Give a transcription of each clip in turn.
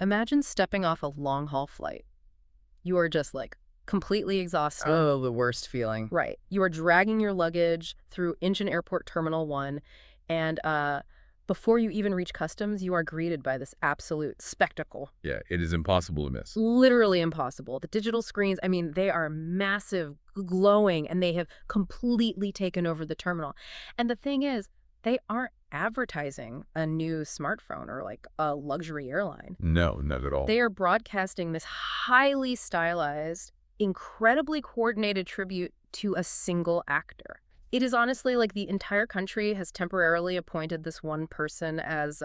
Imagine stepping off a long-haul flight. You are just, like, completely exhausted. Oh, the worst feeling. Right. You are dragging your luggage through Engine Airport Terminal 1, and before you even reach customs, you are greeted by this absolute spectacle. Yeah, it is impossible to miss. Literally impossible. The digital screens, I mean, they are massive, glowing, and they have completely taken over the terminal. And the thing is, they aren't advertising a new smartphone or like a luxury airline. No, not at all. They are broadcasting this highly stylized, incredibly coordinated tribute to a single actor. It is honestly like the entire country has temporarily appointed this one person as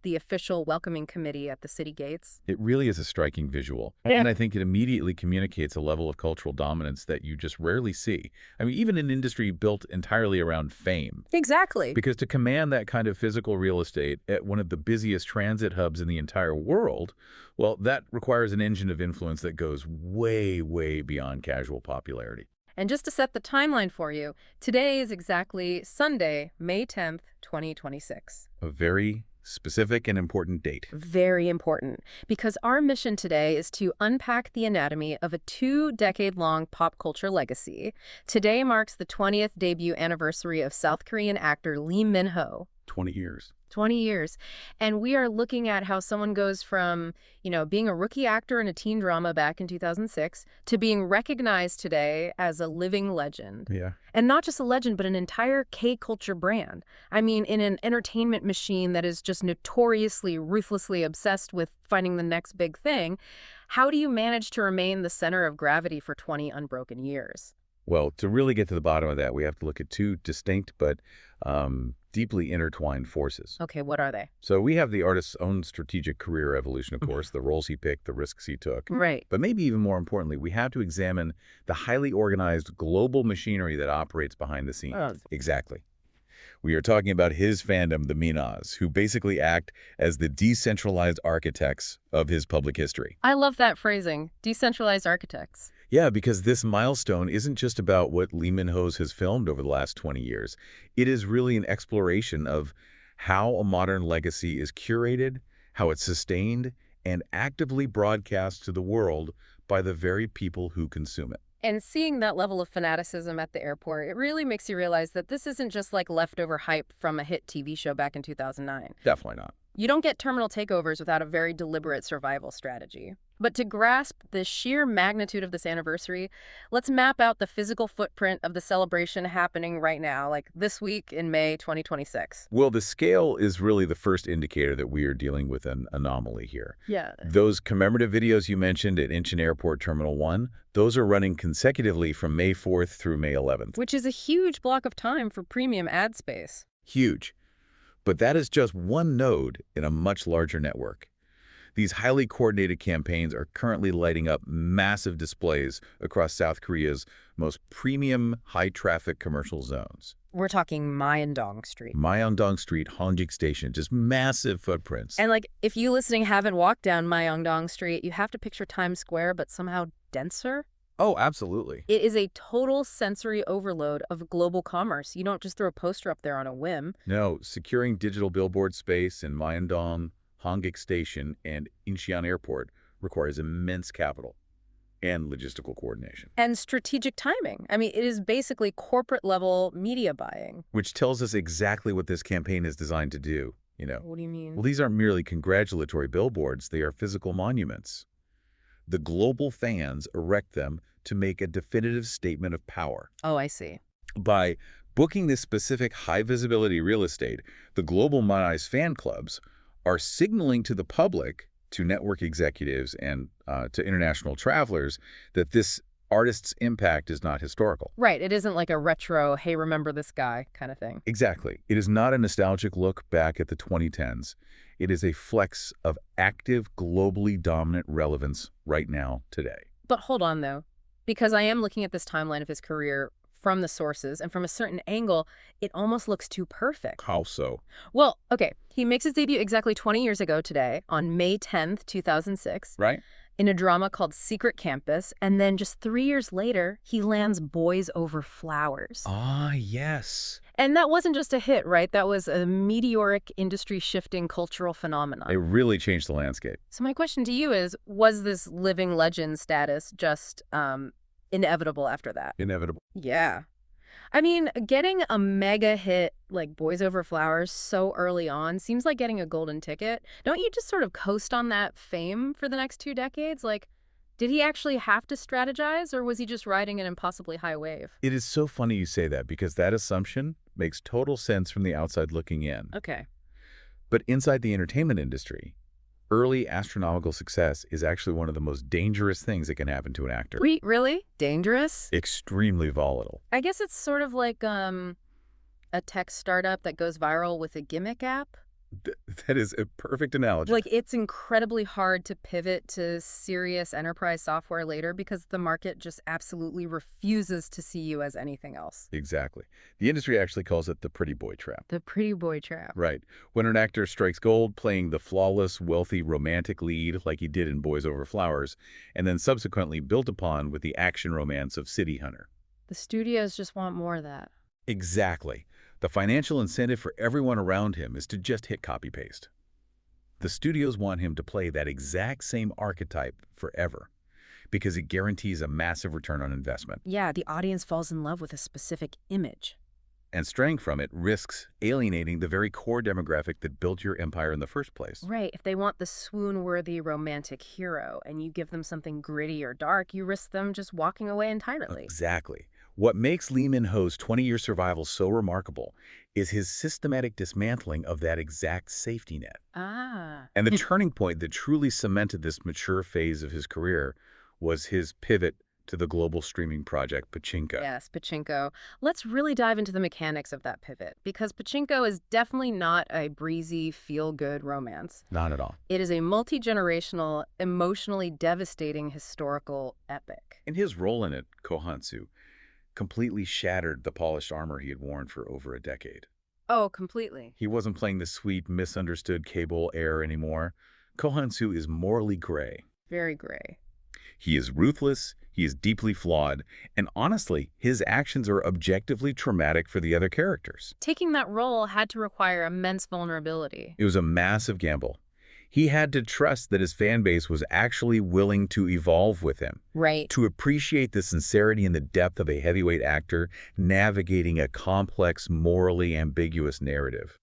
the official welcoming committee at the city gates. It really is a striking visual. Yeah. And I think it immediately communicates a level of cultural dominance that you just rarely see. I mean, even an industry built entirely around fame. Exactly. Because to command that kind of physical real estate at one of the busiest transit hubs in the entire world, well, that requires an engine of influence that goes way, way beyond casual popularity. And just to set the timeline for you, today is exactly Sunday, May 10th, 2026. A very specific and important date. Very important, because our mission today is to unpack the anatomy of a 2-decade-long pop culture legacy. Today marks the 20th debut anniversary of South Korean actor Lee Min-ho. 20 years. 20 years. And we are looking at how someone goes from, being a rookie actor in a teen drama back in 2006 to being recognized today as a living legend. Yeah. And not just a legend, but an entire K-culture brand. I mean, in an entertainment machine that is just notoriously, ruthlessly obsessed with finding the next big thing, how do you manage to remain the center of gravity for 20 unbroken years? Well, to really get to the bottom of that, we have to look at two distinct but deeply intertwined forces. Okay, what are they? So we have the artist's own strategic career evolution, of course, the roles he picked, the risks he took. Right. But maybe even more importantly, we have to examine the highly organized global machinery that operates behind the scenes. Exactly. We are talking about his fandom, the Minoz, who basically act as the decentralized architects of his public history. I love that phrasing, decentralized architects. Yeah, because this milestone isn't just about what Lee Min-ho has filmed over the last 20 years. It is really an exploration of how a modern legacy is curated, how it's sustained, and actively broadcast to the world by the very people who consume it. And seeing that level of fanaticism at the airport, it really makes you realize that this isn't just like leftover hype from a hit TV show back in 2009. Definitely not. You don't get terminal takeovers without a very deliberate survival strategy. But to grasp the sheer magnitude of this anniversary, let's map out the physical footprint of the celebration happening right now, like this week in May 2026. Well, the scale is really the first indicator that we are dealing with an anomaly here. Yeah. Those commemorative videos you mentioned at Incheon Airport Terminal 1, those are running consecutively from May 4th through May 11th. Which is a huge block of time for premium ad space. Huge. But that is just one node in a much larger network. These highly coordinated campaigns are currently lighting up massive displays across South Korea's most premium, high-traffic commercial zones. We're talking Myeongdong Street. Myeongdong Street, Hongjik Station, just massive footprints. And if you listening haven't walked down Myeongdong Street, you have to picture Times Square, but somehow denser. Oh, absolutely. It is a total sensory overload of global commerce. You don't just throw a poster up there on a whim. No, securing digital billboard space in Myeongdong, Hongjik Station, and Incheon Airport requires immense capital and logistical coordination. And strategic timing. I mean, it is basically corporate-level media buying. Which tells us exactly what this campaign is designed to do, What do you mean? Well, these aren't merely congratulatory billboards. They are physical monuments. The global fans erect them to make a definitive statement of power. Oh, I see. By booking this specific high-visibility real estate, the global Minoz fan clubs are signaling to the public, to network executives, and to international travelers that this artist's impact is not historical. Right. It isn't like a retro, hey, remember this guy kind of thing. Exactly. It is not a nostalgic look back at the 2010s. It is a flex of active, globally dominant relevance right now, today. But hold on, though, because I am looking at this timeline of his career from the sources, and from a certain angle, it almost looks too perfect. How so? Well, okay, he makes his debut exactly 20 years ago today, on May 10th, 2006. Right? In a drama called Secret Campus, and then just 3 years later, he lands Boys Over Flowers. Ah, yes. And that wasn't just a hit, right? That was a meteoric industry-shifting cultural phenomenon. It really changed the landscape. So my question to you is, was this living legend status just inevitable after that? Inevitable. Yeah. I mean, getting a mega hit like Boys Over Flowers so early on seems like getting a golden ticket. Don't you just sort of coast on that fame for the next 2 decades? Like, did he actually have to strategize, or was he just riding an impossibly high wave? It is so funny you say that because that assumption makes total sense from the outside looking in. Okay. But inside the entertainment industry, early astronomical success is actually one of the most dangerous things that can happen to an actor. Wait, really? Dangerous? Extremely volatile. I guess it's sort of like a tech startup that goes viral with a gimmick app. That is a perfect analogy. Like, it's incredibly hard to pivot to serious enterprise software later because the market just absolutely refuses to see you as anything else. Exactly. The industry actually calls it the pretty boy trap. The pretty boy trap. Right. When an actor strikes gold playing the flawless, wealthy, romantic lead like he did in Boys Over Flowers, and then subsequently built upon with the action romance of City Hunter. The studios just want more of that. Exactly. The financial incentive for everyone around him is to just hit copy-paste. The studios want him to play that exact same archetype forever because it guarantees a massive return on investment. Yeah, the audience falls in love with a specific image. And straying from it risks alienating the very core demographic that built your empire in the first place. Right. If they want the swoon-worthy romantic hero and you give them something gritty or dark, you risk them just walking away entirely. Exactly. What makes Lee Min-ho's 20-year survival so remarkable is his systematic dismantling of that exact safety net. Ah. And the turning point that truly cemented this mature phase of his career was his pivot to the global streaming project Pachinko. Yes, Pachinko. Let's really dive into the mechanics of that pivot, because Pachinko is definitely not a breezy, feel-good romance. Not at all. It is a multi-generational, emotionally devastating historical epic. And his role in it, Kohansu, completely shattered the polished armor he had worn for over a decade. Oh, completely. He wasn't playing the sweet, misunderstood cable heir anymore. Kohansu is morally gray. Very gray. He is ruthless, he is deeply flawed, and honestly, his actions are objectively traumatic for the other characters. Taking that role had to require immense vulnerability. It was a massive gamble. He had to trust that his fan base was actually willing to evolve with him. Right. To appreciate the sincerity and the depth of a heavyweight actor navigating a complex, morally ambiguous narrative,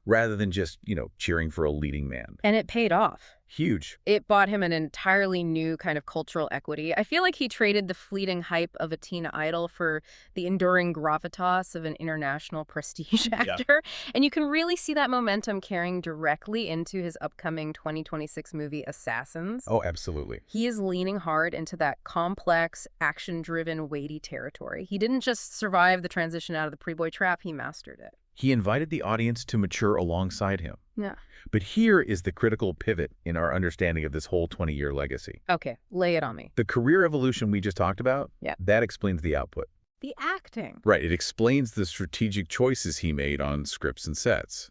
rather than just, cheering for a leading man. And it paid off. Huge. It bought him an entirely new kind of cultural equity. I feel like he traded the fleeting hype of a teen idol for the enduring gravitas of an international prestige actor. And you can really see that momentum carrying directly into his upcoming 2026 movie Assassins. Oh, absolutely. He is leaning hard into that complex, action-driven, weighty territory. He didn't just survive the transition out of the pre-boy trap, he mastered it. He invited the audience to mature alongside him. Yeah. But here is the critical pivot in our understanding of this whole 20-year legacy. Okay, lay it on me. The career evolution we just talked about, Yeah. that explains the output. The acting. Right, it explains the strategic choices he made on scripts and sets.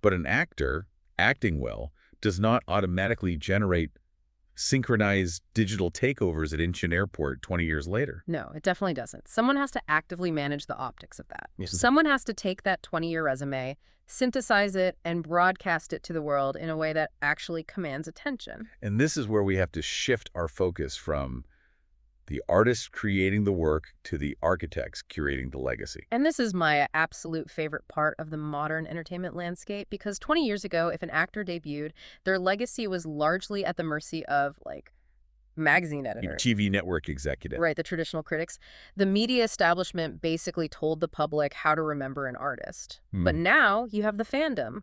But an actor, acting well, does not automatically generate synchronized digital takeovers at Incheon Airport 20 years later. No, it definitely doesn't. Someone has to actively manage the optics of that. Yes. Someone has to take that 20-year resume, synthesize it, and broadcast it to the world in a way that actually commands attention. And this is where we have to shift our focus from the artist creating the work to the architects curating the legacy. And this is my absolute favorite part of the modern entertainment landscape, because 20 years ago, if an actor debuted, their legacy was largely at the mercy of, magazine editors. TV network executive. Right, the traditional critics. The media establishment basically told the public how to remember an artist. But now you have the fandom.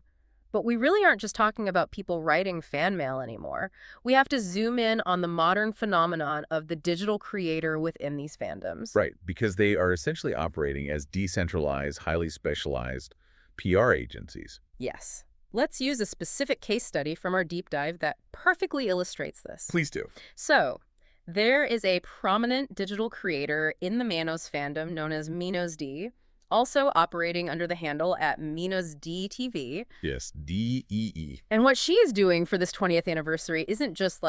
But we really aren't just talking about people writing fan mail anymore. We have to zoom in on the modern phenomenon of the digital creator within these fandoms. Right, because they are essentially operating as decentralized, highly specialized PR agencies. Yes. Let's use a specific case study from our deep dive that perfectly illustrates this. Please do. So, there is a prominent digital creator in the Minoz fandom known as minozDee, also operating under the handle at minozDee TV. Yes, DEE. And what she is doing for this 20th anniversary isn't just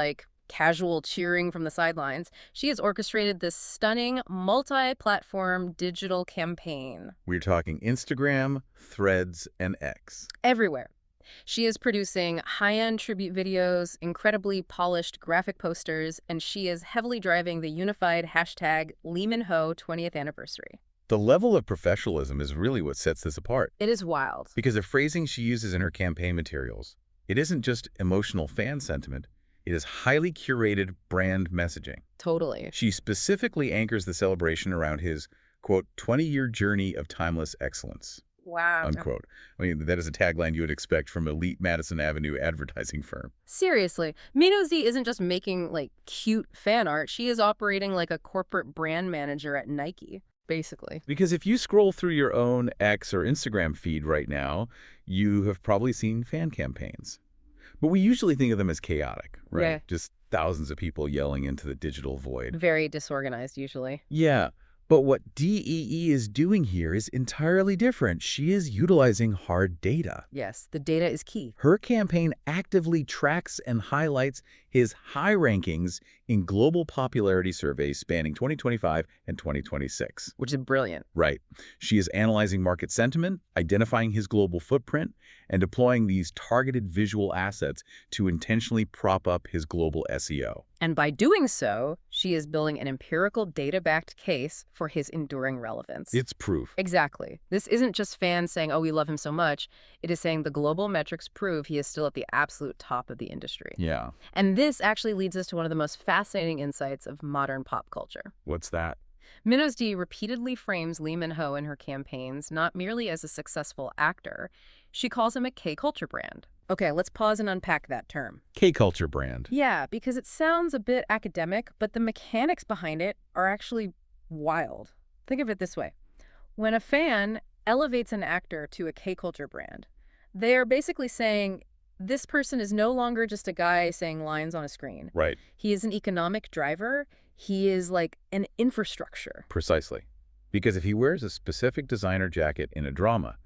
casual cheering from the sidelines, she has orchestrated this stunning multi-platform digital campaign We're talking Instagram, Threads, and X. everywhere. She is producing high-end tribute videos, incredibly polished graphic posters, and she is heavily driving the unified hashtag #LeeMinho 20th anniversary. The level of professionalism is really what sets this apart. It is wild. Because the phrasing she uses in her campaign materials, it isn't just emotional fan sentiment, it is highly curated brand messaging. Totally. She specifically anchors the celebration around his, quote, 20-year journey of timeless excellence, Wow. unquote. I mean, that is a tagline you would expect from elite Madison Avenue advertising firm. Seriously, minozDee isn't just making, like, cute fan art. She is operating like a corporate brand manager at Nike, basically. Because if you scroll through your own X or Instagram feed right now, you have probably seen fan campaigns. But we usually think of them as chaotic, right? Yeah. Just thousands of people yelling into the digital void. Very disorganized, usually. Yeah, but what DEE is doing here is entirely different. She is utilizing hard data. Yes, the data is key. Her campaign actively tracks and highlights his high rankings in global popularity surveys spanning 2025 and 2026. Which is brilliant. Right. She is analyzing market sentiment, identifying his global footprint, and deploying these targeted visual assets to intentionally prop up his global SEO. And by doing so, she is building an empirical data-backed case for his enduring relevance. It's proof. Exactly. This isn't just fans saying, oh, we love him so much. It is saying the global metrics prove he is still at the absolute top of the industry. Yeah. And this actually leads us to one of the most fascinating insights of modern pop culture. What's that? minozDee repeatedly frames Lee Min-ho in her campaigns not merely as a successful actor. She calls him a K-culture brand. Okay, let's pause and unpack that term. K-culture brand. Yeah, because it sounds a bit academic, but the mechanics behind it are actually wild. Think of it this way. When a fan elevates an actor to a K-culture brand, they are basically saying, this person is no longer just a guy saying lines on a screen. Right. He is an economic driver. He is like an infrastructure. Precisely. Because if he wears a specific designer jacket in a drama,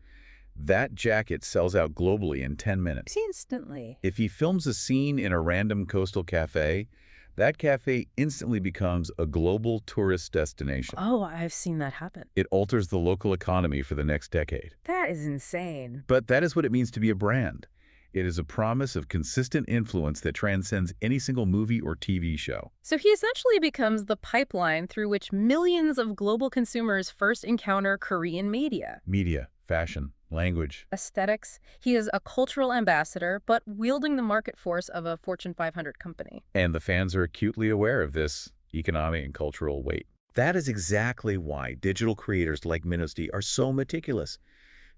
that jacket sells out globally in 10 minutes. Instantly. If he films a scene in a random coastal cafe, that cafe instantly becomes a global tourist destination. Oh, I've seen that happen. It alters the local economy for the next decade. That is insane. But that is what it means to be a brand. It is a promise of consistent influence that transcends any single movie or TV show. So he essentially becomes the pipeline through which millions of global consumers first encounter Korean media. Media, fashion, language. Aesthetics. He is a cultural ambassador, but wielding the market force of a Fortune 500 company. And the fans are acutely aware of this economic and cultural weight. That is exactly why digital creators like minozDee are so meticulous.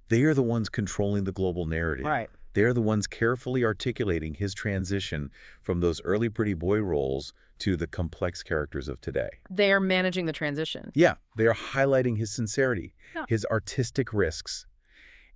They are the ones controlling the global narrative. Right. They're the ones carefully articulating his transition from those early pretty boy roles to the complex characters of today. They are managing the transition. Yeah, they are highlighting his sincerity, Yeah. his artistic risks.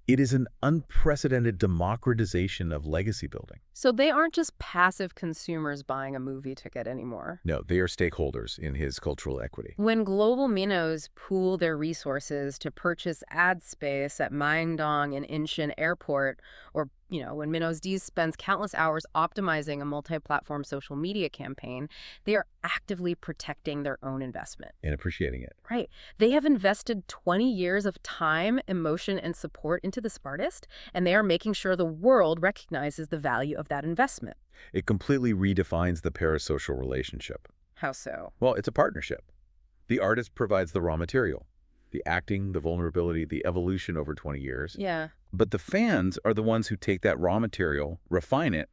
It is an unprecedented democratization of legacy building. So they aren't just passive consumers buying a movie ticket anymore. No, they are stakeholders in his cultural equity. When global Minos pool their resources to purchase ad space at Myeongdong and Incheon Airport, or when minozDee spends countless hours optimizing a multi-platform social media campaign, they are actively protecting their own investment. And appreciating it. Right. They have invested 20 years of time, emotion, and support into this artist, and they are making sure the world recognizes the value of that investment. It completely redefines the parasocial relationship. How so? Well, it's a partnership. The artist provides the raw material, the acting, the vulnerability, the evolution over 20 years. Yeah. But the fans are the ones who take that raw material, refine it,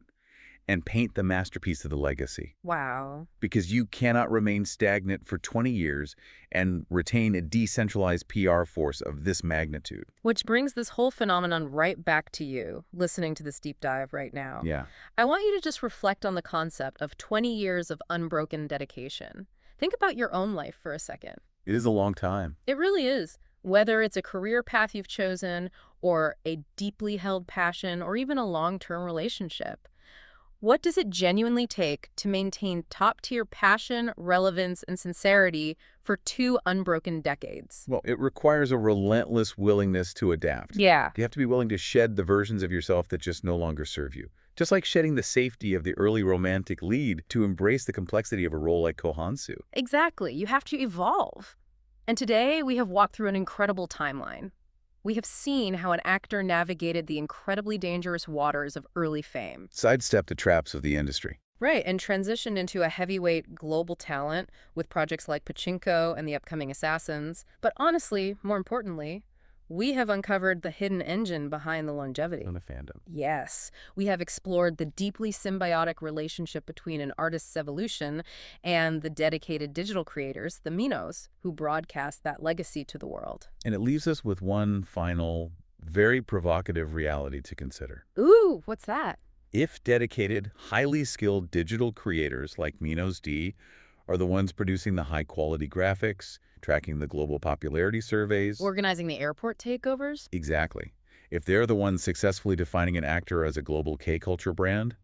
and paint the masterpiece of the legacy. Wow. Because you cannot remain stagnant for 20 years and retain a decentralized PR force of this magnitude. Which brings this whole phenomenon right back to you, listening to this deep dive right now. Yeah. I want you to just reflect on the concept of 20 years of unbroken dedication. Think about your own life for a second. It is a long time. It really is. Whether it's a career path you've chosen, or a deeply held passion, or even a long-term relationship. What does it genuinely take to maintain top-tier passion, relevance, and sincerity for 2 unbroken decades? Well, it requires a relentless willingness to adapt. Yeah. You have to be willing to shed the versions of yourself that just no longer serve you, Just like shedding the safety of the early romantic lead to embrace the complexity of a role like Kohansu. Exactly. You have to evolve. And today, we have walked through an incredible timeline. We have seen how an actor navigated the incredibly dangerous waters of early fame. Sidestep the traps of the industry. Right, and transitioned into a heavyweight global talent with projects like Pachinko and the upcoming Assassins. But honestly, more importantly, we have uncovered the hidden engine behind the longevity. On a fandom. Yes, we have explored the deeply symbiotic relationship between an artist's evolution and the dedicated digital creators, the Minoz, who broadcast that legacy to the world. And it leaves us with one final, very provocative reality to consider. Ooh, what's that? If dedicated, highly skilled digital creators like minozDee are the ones producing the high-quality graphics, tracking the global popularity surveys. Organizing the airport takeovers? Exactly. If they're the ones successfully defining an actor as a global K-culture brand,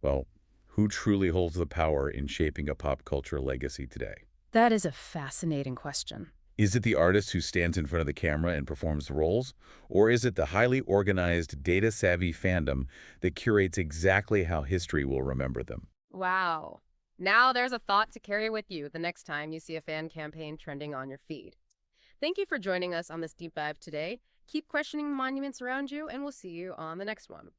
well, who truly holds the power in shaping a pop culture legacy today? That is a fascinating question. Is it the artist who stands in front of the camera and performs the roles? Or is it the highly organized, data-savvy fandom that curates exactly how history will remember them? Wow. Now there's a thought to carry with you the next time you see a fan campaign trending on your feed. Thank you for joining us on this deep dive today. Keep questioning the monuments around you, and we'll see you on the next one.